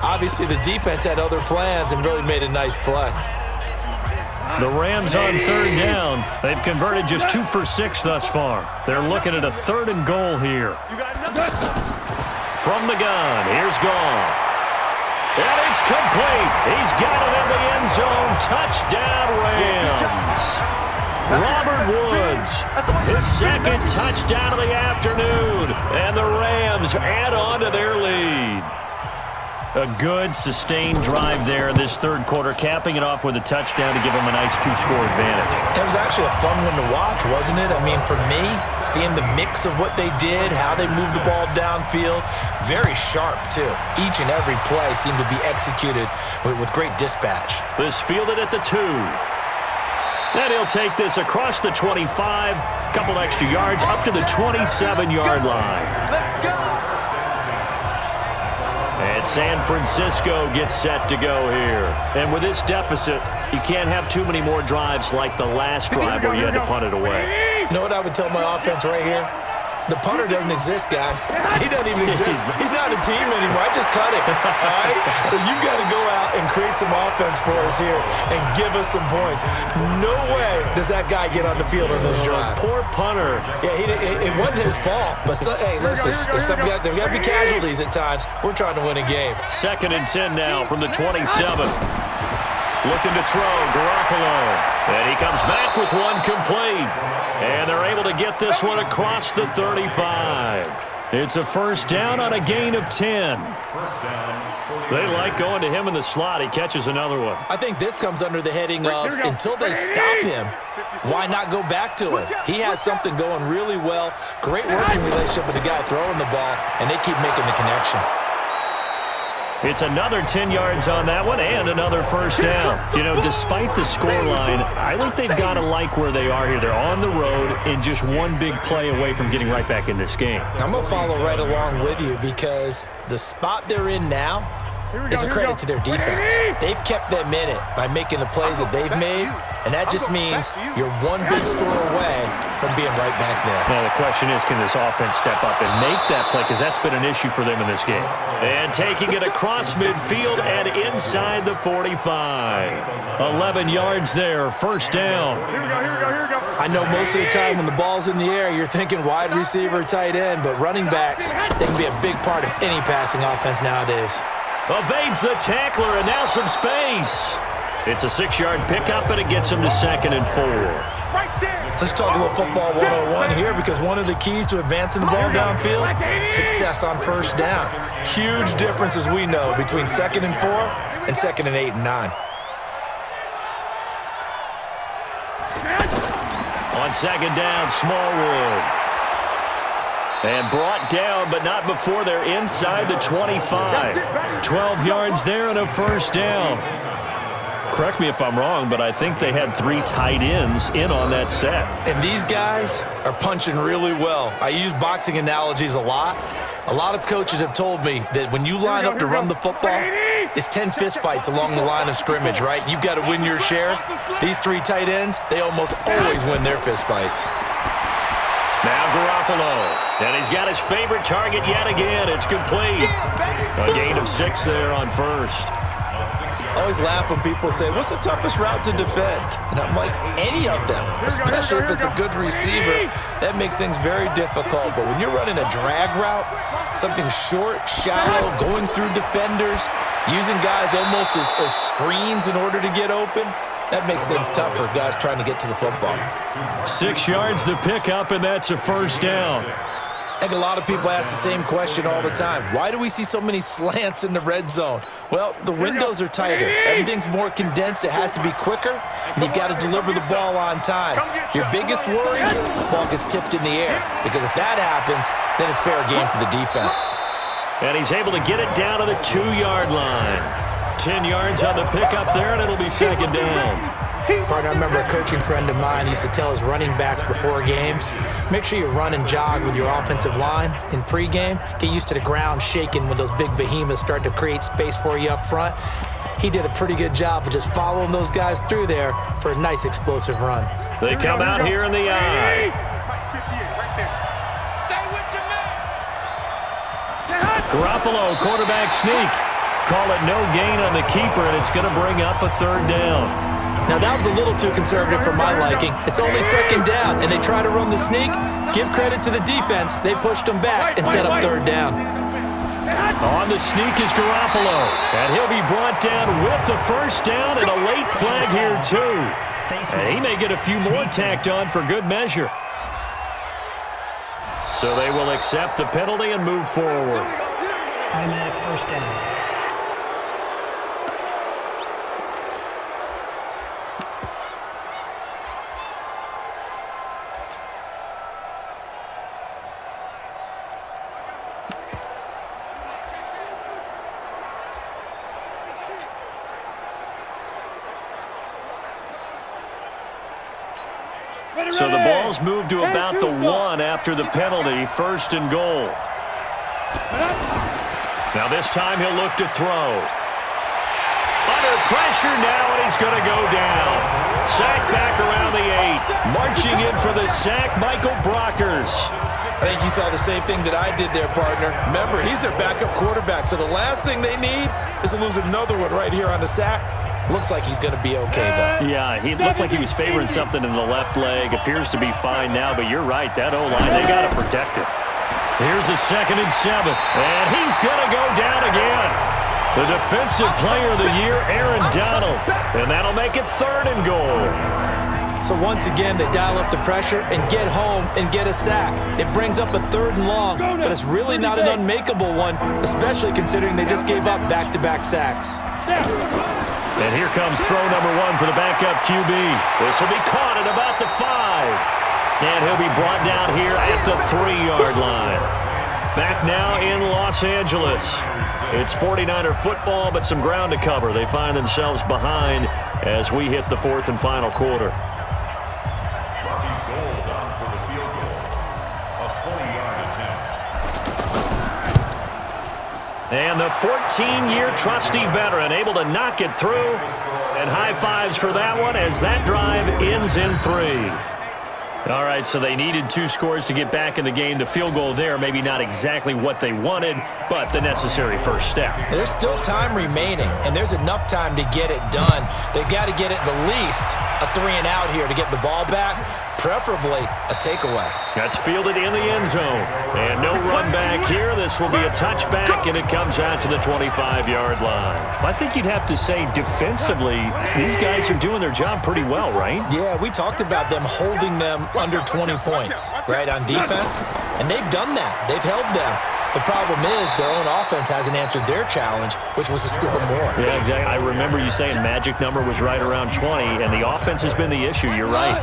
Obviously, the defense had other plans and really made a nice play. The Rams on third down. They've converted just 2 for 6 thus far. They're looking at a 3rd and goal here. From the gun, here's Goff. And it's complete. He's got it in the end zone. Touchdown, Rams. Robert Woods, his 2nd touchdown of the afternoon. And the Rams add on to their lead. A good, sustained drive there in this 3rd quarter, capping it off with a touchdown to give them a nice 2-score advantage. It was actually a fun one to watch, wasn't it? I mean, for me, seeing the mix of what they did, how they moved the ball downfield, very sharp, too. Each and every play seemed to be executed with great dispatch. This fielded at the 2. Then he'll take this across the 25, couple extra yards, up to the 27-yard line. Let's go! And San Francisco gets set to go here. And with this deficit, you can't have too many more drives like the last drive where you had to punt it away. You know what I would tell my offense right here? The punter doesn't exist, guys. He doesn't even exist. He's not a team anymore. I just cut him. All right? So you've got to go out and create some offense for us here and give us some points. No way does that guy get on the field on this drive. Poor punter. Yeah, it wasn't his fault. But, hey, listen, there's got to be casualties at times. We're trying to win a game. 2nd and 10 now from the 27. Looking to throw, Garoppolo. And he comes back with one complete. And they're able to get this one across the 35. It's a 1st down on a gain of 10. They like going to him in the slot. He catches another one. I think this comes under the heading of until they stop him, why not go back to him? He has something going really well. Great working relationship with the guy throwing the ball, and they keep making the connection. It's another 10 yards on that one and another 1st down. You know, despite the scoreline, I think they've got to like where they are here. They're on the road and just one big play away from getting right back in this game. I'm going to follow right along with you because the spot they're in now is a credit to their defense. They've kept them in it by making the plays that they've made, and that just means you're one big score away from being right back there. Well, the question is, can this offense step up and make that play? Because that's been an issue for them in this game. And taking it across midfield and inside the 45. 11 yards there, 1st down. Here we go. I know most of the time when the ball's in the air, you're thinking wide receiver, tight end, but running backs, they can be a big part of any passing offense nowadays. Evades the tackler, and now some space. It's a 6-yard pickup, and it gets him to 2nd and 4. Right there. Let's talk a little football 101 here because one of the keys to advancing the ball downfield, success on 1st down. Huge difference, as we know, between 2nd and 4 and 2nd and 8 and 9. On 2nd down, Smallwood. And brought down, but not before they're inside the 25. 12 yards there and a 1st down. Correct me if I'm wrong, but I think they had 3 tight ends in on that set. And these guys are punching really well. I use boxing analogies a lot. A lot of coaches have told me that when you line up to run the football, it's 10 fistfights along the line of scrimmage, right? You've got to win your share. These 3 tight ends, they almost always win their fistfights. Now Garoppolo, and he's got his favorite target yet again. It's complete. A gain of 6 there on 1st. I always laugh when people say, what's the toughest route to defend? And I'm like, any of them, especially if it's a good receiver. That makes things very difficult. But when you're running a drag route, something short, shallow, going through defenders, using guys almost as screens in order to get open, that makes things tough for guys trying to get to the football. 6 yards the pickup, and that's a 1st down. I think a lot of people ask the same question all the time. Why do we see so many slants in the red zone? Well, the windows are tighter. Everything's more condensed. It has to be quicker, and you've got to deliver the ball on time. Your biggest worry, the ball gets tipped in the air, because if that happens, then it's fair game for the defense. And he's able to get it down to the 2-yard line. 10 yards on the pickup there, and it'll be 2nd down. Partner, I remember a coaching friend of mine used to tell his running backs before games, make sure you run and jog with your offensive line in pregame. Get used to the ground shaking when those big behemoths start to create space for you up front. He did a pretty good job of just following those guys through there for a nice explosive run. They come out here in the eye. Garoppolo, quarterback sneak. call it no gain on the keeper, and it's going to bring up a third down. Now, that was a little too conservative for my liking. It's only second down, and they try to run the sneak. Give credit to the defense. They pushed them back and set up third down. On the sneak is Garoppolo, and he'll be brought down with the first down and a late flag here, too. And he may get a few more tacked on for good measure. So they will accept the penalty and move forward. Automatic first down. So the ball's moved to about the 1 after the penalty, first and goal. Now this time he'll look to throw. Under pressure now, and he's going to go down. Sack back around the 8. Marching in for the sack, Michael Brockers. I think you saw the same thing that I did there, partner. Remember, he's their backup quarterback, so the last thing they need is to lose another one right here on the sack. Looks like he's going to be okay, though. Yeah, he looked like he was favoring something in the left leg. Appears to be fine now, but you're right. That O-line, they got to protect it. Here's a 2nd and 7, and he's going to go down again. The defensive player of the year, Aaron Donald, and that'll make it 3rd and goal. So once again, they dial up the pressure and get home and get a sack. It brings up a 3rd and long, but it's really not an unmakeable one, especially considering they just gave up back-to-back sacks. And here comes throw number 1 for the backup QB. This will be caught at about the 5. And he'll be brought down here at the 3-yard line. Back now in Los Angeles. It's 49er football, but some ground to cover. They find themselves behind as we hit the 4th and final quarter. And the 14-year trusty veteran able to knock it through. And high fives for that one as that drive ends in 3. All right, so they needed 2 scores to get back in the game. The field goal there, maybe not exactly what they wanted, but the necessary first step. There's still time remaining, and there's enough time to get it done. They've got to get at the least a 3-and-out here to get the ball back, preferably a takeaway. That's fielded in the end zone. And no run back here. This will be a touchback, and it comes out to the 25-yard line. I think you'd have to say defensively, these guys are doing their job pretty well, right? Yeah, we talked about them holding them under 20 points, right, on defense, and they've done that. They've held them. The problem is their own offense hasn't answered their challenge, which was to score more. Yeah, exactly. I remember you saying magic number was right around 20, and the offense has been the issue. You're right.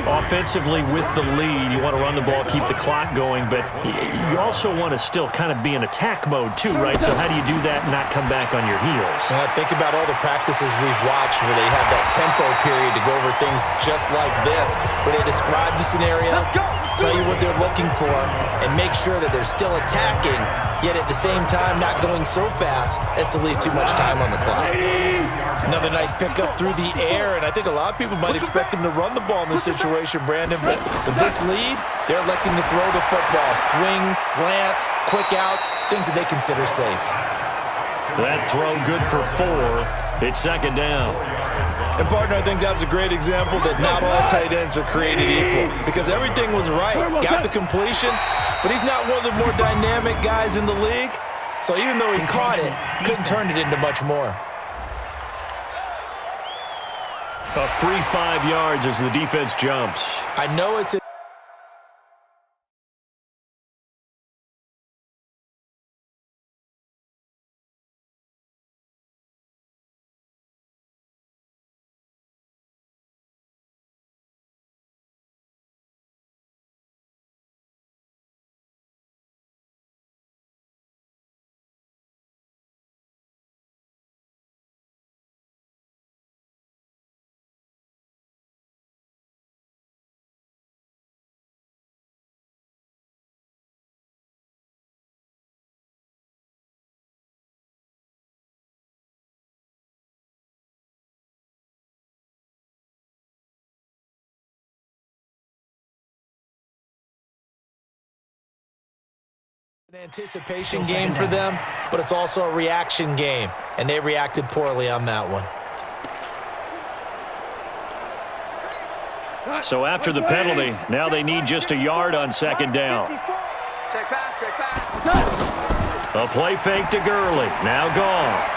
Offensively with the lead, you want to run the ball, keep the clock going, but you also want to still kind of be in attack mode too, right? So how do you do that and not come back on your heels? Think about all the practices we've watched where they have that tempo period to go over things just like this, where they describe the scenario, tell you what they're looking for, and make sure that they're still attacking, yet at the same time not going so fast as to leave too much time on the clock. Another nice pickup through the air, and I think a lot of people might expect them to run the ball in this situation, Brandon, but with this lead, they're electing to throw the football. Swings, slants, quick outs, things that they consider safe. That throw good for 4. It's 2nd down. And, partner, I think that's a great example that not all tight ends are created equal because everything was right. Got the completion, but he's not one of the more dynamic guys in the league. So even though he caught it, couldn't turn it into much more. A free 5 yards as the defense jumps. I know it's Anticipation game for them, but it's also a reaction game, and they reacted poorly on that one. So after the penalty, now they need just a yard on second down. Check back. A play fake to Gurley. Now Goff.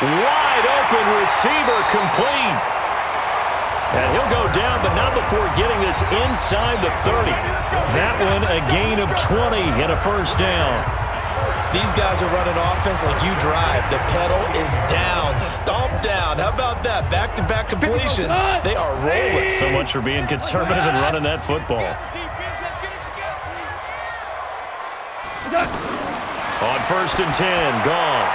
Wide open receiver complete. And he'll go down, but not before getting this inside the 30. That one a gain of 20 and a first down. These guys are running offense like you drive. The pedal is down, stomped down. How about that? Back-to-back completions. They are rolling. So much for being conservative and running that football. On 1st and 10, Goff.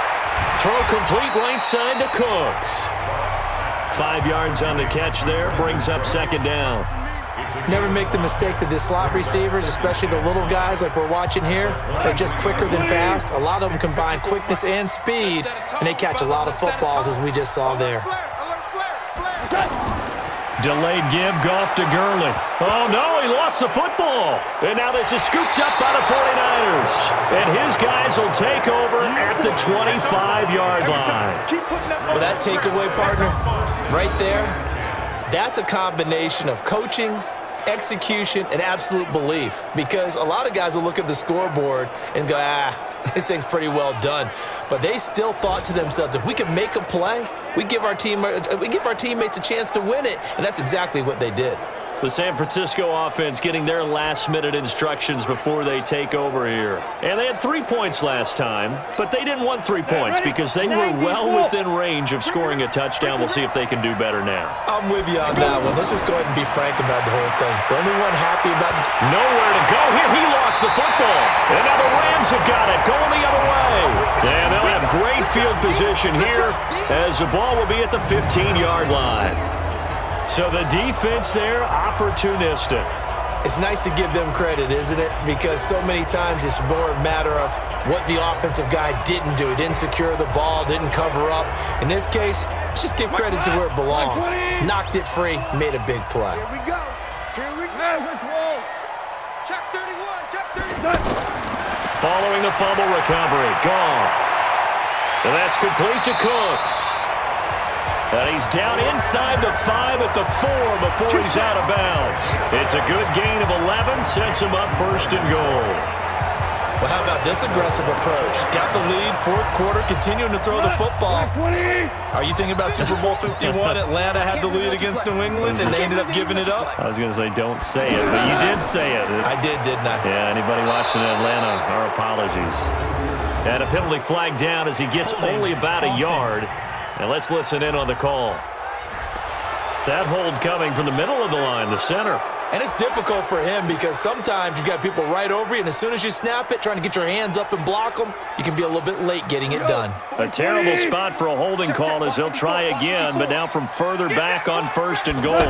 Throw complete right side to Cooks. 5 yards on the catch there, brings up second down. Never make the mistake that the slot receivers, especially the little guys like we're watching here, they're just quicker than fast. A lot of them combine quickness and speed, and they catch a lot of footballs, as we just saw there. Delayed give, Goff to Gurley. Oh, no, he lost the football. And now this is scooped up by the 49ers. And his guys will take over at the 25-yard line. Well, that takeaway, partner, right there, that's a combination of coaching, execution, and absolute belief. Because a lot of guys will look at the scoreboard and go, this thing's pretty well done. But they still thought to themselves, if we can make a play, we give our teammates a chance to win it. And that's exactly what they did. The San Francisco offense getting their last-minute instructions before they take over here. And they had 3 points last time, but they didn't want 3 points because they were well within range of scoring a touchdown. We'll see if they can do better now. I'm with you on that one. Let's just go ahead and be frank about the whole thing. The only one happy about it. Nowhere to go here. He lost the football. And now the Rams have got it, going the other way. And they'll have great field position here as the ball will be at the 15-yard line. So the defense there, opportunistic. It's nice to give them credit, isn't it? Because so many times it's more a matter of what the offensive guy didn't do. He didn't secure the ball, didn't cover up. In this case, let's just give credit to where it belongs. Knocked it free, made a big play. Here we go. Check 31, check 31. Following the fumble recovery, Goff. And that's complete to Cooks. And he's down inside the 5 at the 4 before he's out of bounds. It's a good gain of 11, sets him up 1st and goal. Well, how about this aggressive approach? Got the lead, 4th quarter, continuing to throw the football. Are you thinking about Super Bowl 51? Atlanta had the lead against New England, and they ended up giving it up? I was going to say, don't say it, but you did say it. I did, didn't I? Yeah, anybody watching Atlanta, our apologies. And a penalty flag down as he gets only about a yard. And let's listen in on the call. That hold coming from the middle of the line, the center. And it's difficult for him because sometimes you've got people right over you, and as soon as you snap it, trying to get your hands up and block them, you can be a little bit late getting it done. A terrible spot for a holding call as they'll try again, but now from further back on 1st and goal.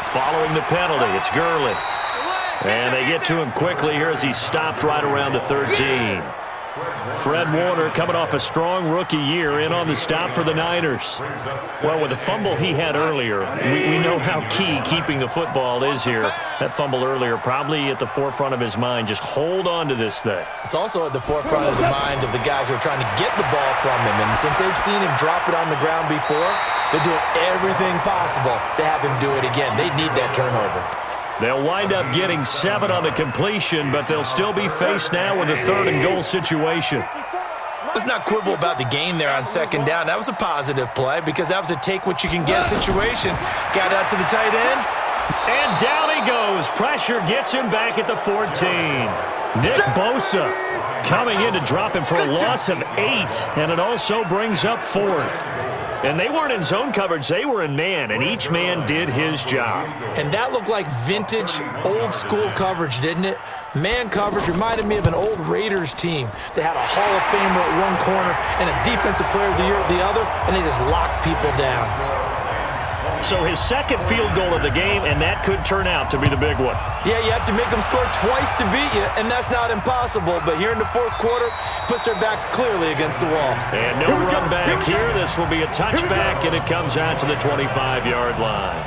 Following the penalty, it's Gurley. And they get to him quickly here as he's stopped right around the 13. Fred Warner coming off a strong rookie year in on the stop for the Niners. Well, with the fumble he had earlier, we know how key keeping the football is here. That fumble earlier probably at the forefront of his mind. Just hold on to this thing. It's also at the forefront of the mind of the guys who are trying to get the ball from him. And since they've seen him drop it on the ground before, they're doing everything possible to have him do it again. They need that turnover. They'll wind up getting 7 on the completion, but they'll still be faced now with a 3rd and goal situation. Let's not quibble about the gain there on 2nd down. That was a positive play because that was a take-what-you-can-get situation. Got out to the tight end. And down he goes. Pressure gets him back at the 14. Nick Bosa coming in to drop him for a loss of 8, and it also brings up 4th. And they weren't in zone coverage, they were in man, and each man did his job. And that looked like vintage, old-school coverage, didn't it? Man coverage reminded me of an old Raiders team that had a Hall of Famer at one corner and a Defensive Player of the Year at the other, and they just locked people down. So his 2nd field goal of the game, and that could turn out to be the big one. Yeah, you have to make them score twice to beat you, and that's not impossible. But here in the 4th quarter, puts their backs clearly against the wall. And no run back here. This will be a touchback, and it comes out to the 25-yard line.